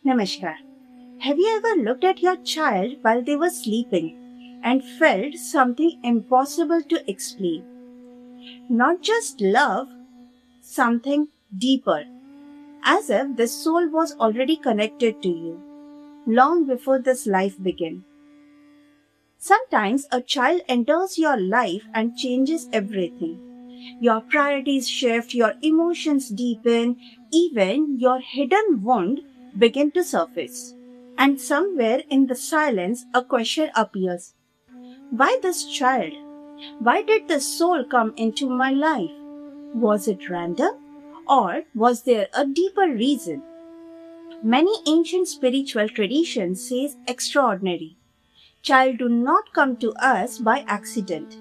Namaskar. Have you ever looked at your child while they were sleeping and felt something impossible to explain? Not just love, something deeper, as if the soul was already connected to you long before this life began. Sometimes a child enters your life and changes everything. Your priorities shift, your emotions deepen, even your hidden wound begin to surface. And somewhere in the silence, a question appears. Why this child? Why did the soul come into my life? Was it random? Or was there a deeper reason? Many ancient spiritual traditions say extraordinary. Child do not come to us by accident.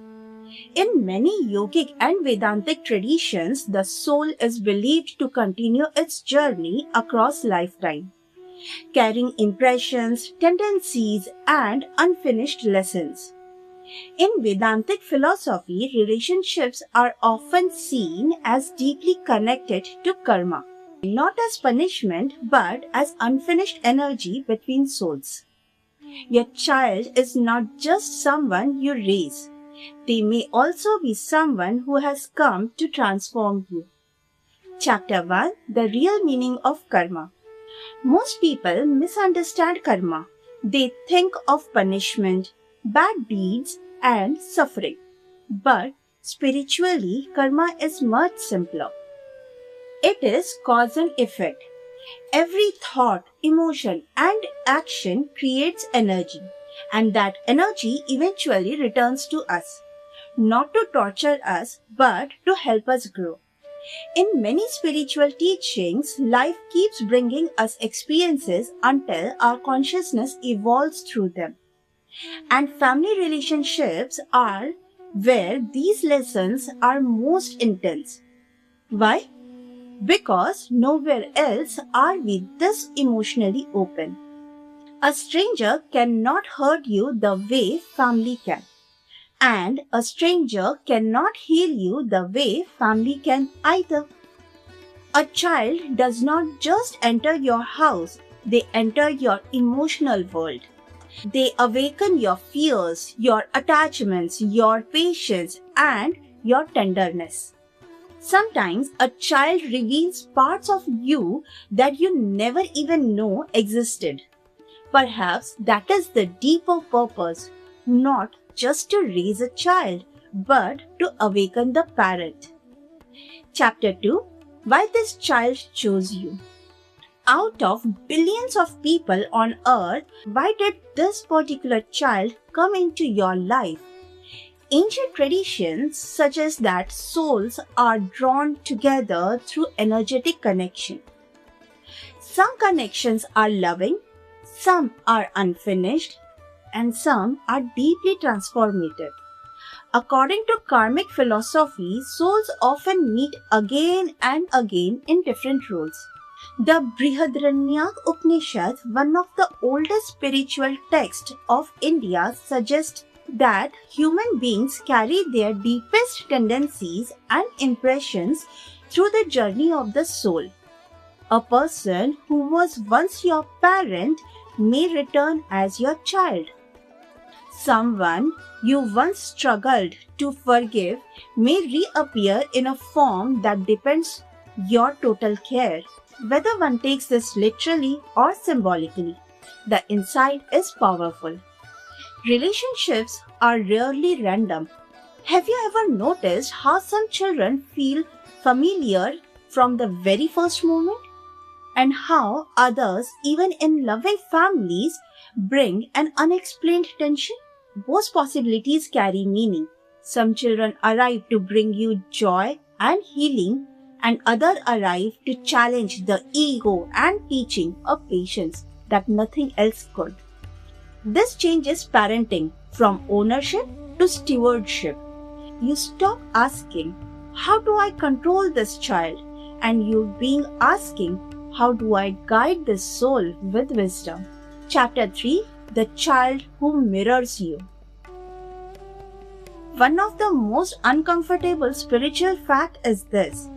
In many yogic and Vedantic traditions, the soul is believed to continue its journey across lifetime, carrying impressions, tendencies, and unfinished lessons. In Vedantic philosophy, relationships are often seen as deeply connected to karma, not as punishment but as unfinished energy between souls. Your child is not just someone you raise. They may also be someone who has come to transform you. Chapter 1: The Real Meaning of Karma. Most people misunderstand karma. They think of punishment, bad deeds, and suffering. But spiritually, karma is much simpler. It is cause and effect. Every thought, emotion, and action creates energy, and that energy eventually returns to us, not to torture us, but to help us grow. In many spiritual teachings, life keeps bringing us experiences until our consciousness evolves through them. And family relationships are where these lessons are most intense. Why? Because nowhere else are we this emotionally open. A stranger cannot hurt you the way family can. And a stranger cannot heal you the way family can either. A child does not just enter your house, they enter your emotional world. They awaken your fears, your attachments, your patience, and your tenderness. Sometimes a child reveals parts of you that you never even know existed. Perhaps that is the deeper purpose, not just to raise a child, but to awaken the parent. Chapter 2: Why this child chose you. Out of billions of people on earth, why did this particular child come into your life? Ancient traditions suggest that souls are drawn together through energetic connection. Some connections are loving, some are unfinished, and some are deeply transformative. According to karmic philosophy, souls often meet again and again in different roles. The Brihadaranyaka Upanishad, one of the oldest spiritual texts of India, suggests that human beings carry their deepest tendencies and impressions through the journey of the soul. A person who was once your parent may return as your child. Someone you once struggled to forgive may reappear in a form that depends your total care. Whether one takes this literally or symbolically, the insight is powerful. Relationships are rarely random. Have you ever noticed how some children feel familiar from the very first moment? And how others, even in loving families, bring an unexplained tension? Both possibilities carry meaning. Some children arrive to bring you joy and healing, and others arrive to challenge the ego and teaching of patience that nothing else could. This changes parenting from ownership to stewardship. You stop asking, how do I control this child? And you being asking, how do I guide this soul with wisdom? Chapter 3: The Child Who Mirrors You. One of the most uncomfortable spiritual facts is this.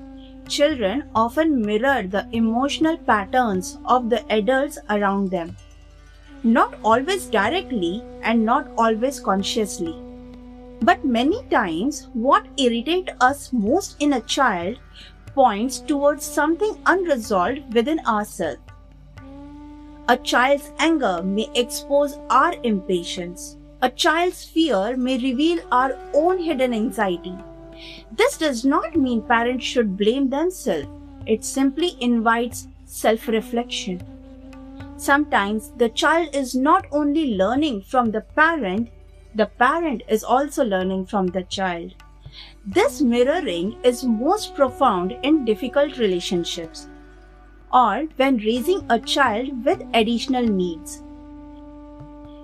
children often mirror the emotional patterns of the adults around them. Not always directly and not always consciously. But many times, what irritates us most in a child points towards something unresolved within ourselves. A child's anger may expose our impatience. A child's fear may reveal our own hidden anxiety. This does not mean parents should blame themselves. It simply invites self-reflection. Sometimes the child is not only learning from the parent is also learning from the child. This mirroring is most profound in difficult relationships or when raising a child with additional needs.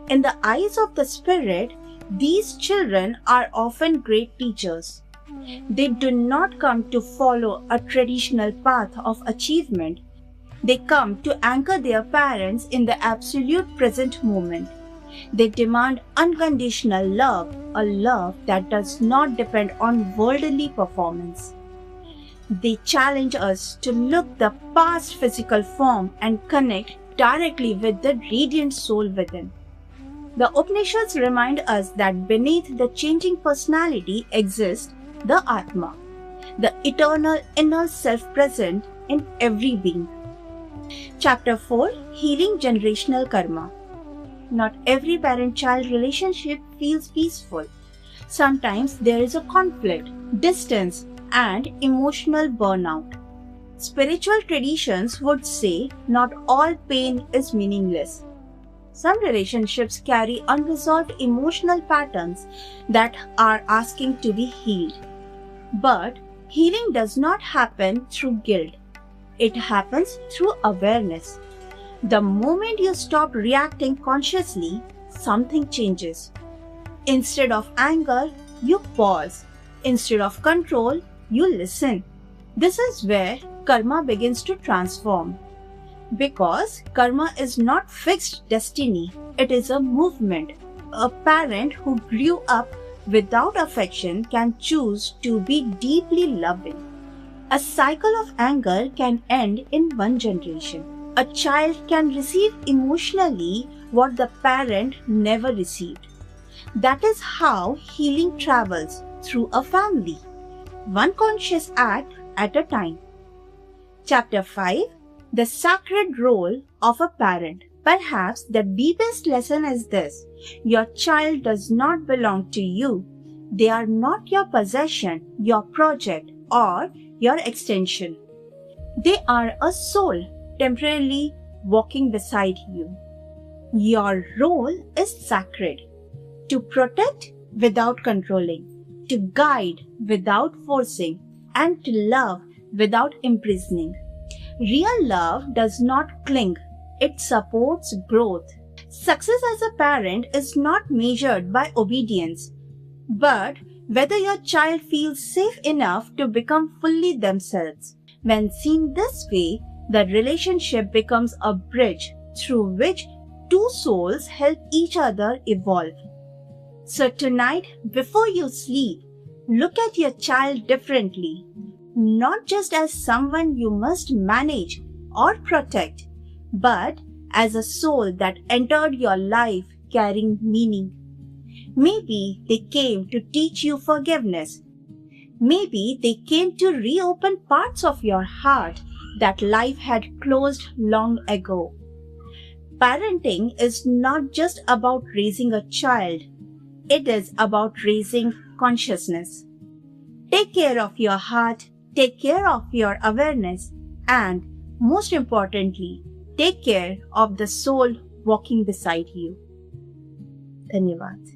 In the eyes of the Spirit, these children are often great teachers. They do not come to follow a traditional path of achievement. They come to anchor their parents in the absolute present moment. They demand unconditional love, a love that does not depend on worldly performance. They challenge us to look the past physical form and connect directly with the radiant soul within. The Upanishads remind us that beneath the changing personality exists the Atma, the eternal inner self present in every being. Chapter 4, Healing Generational Karma. Not every parent-child relationship feels peaceful. Sometimes there is a conflict, distance, and emotional burnout. Spiritual traditions would say not all pain is meaningless. Some relationships carry unresolved emotional patterns that are asking to be healed. But healing does not happen through guilt. It happens through awareness. The moment you stop reacting consciously, something changes. Instead of anger, you pause. Instead of control, you listen. This is where karma begins to transform. Because karma is not fixed destiny, it is a movement. A parent who grew up without affection can choose to be deeply loving. A cycle of anger can end in one generation. A child can receive emotionally what the parent never received. That is how healing travels through a family, one conscious act at a time. Chapter 5, The Sacred Role of a Parent. Perhaps the deepest lesson is this: your child does not belong to you. They are not your possession, your project, or your extension. They are a soul temporarily walking beside you. Your role is sacred: to protect without controlling, to guide without forcing, and to love without imprisoning. Real love does not cling, it supports growth. Success as a parent is not measured by obedience, but whether your child feels safe enough to become fully themselves. When seen this way, the relationship becomes a bridge through which two souls help each other evolve. So tonight, before you sleep, look at your child differently, not just as someone you must manage or protect, but as a soul that entered your life carrying meaning. Maybe they came to teach you forgiveness. Maybe they came to reopen parts of your heart that life had closed long ago. Parenting is not just about raising a child. It is about raising consciousness. Take care of your heart, take care of your awareness, and most importantly, take care of the soul walking beside you. Dhanyavad.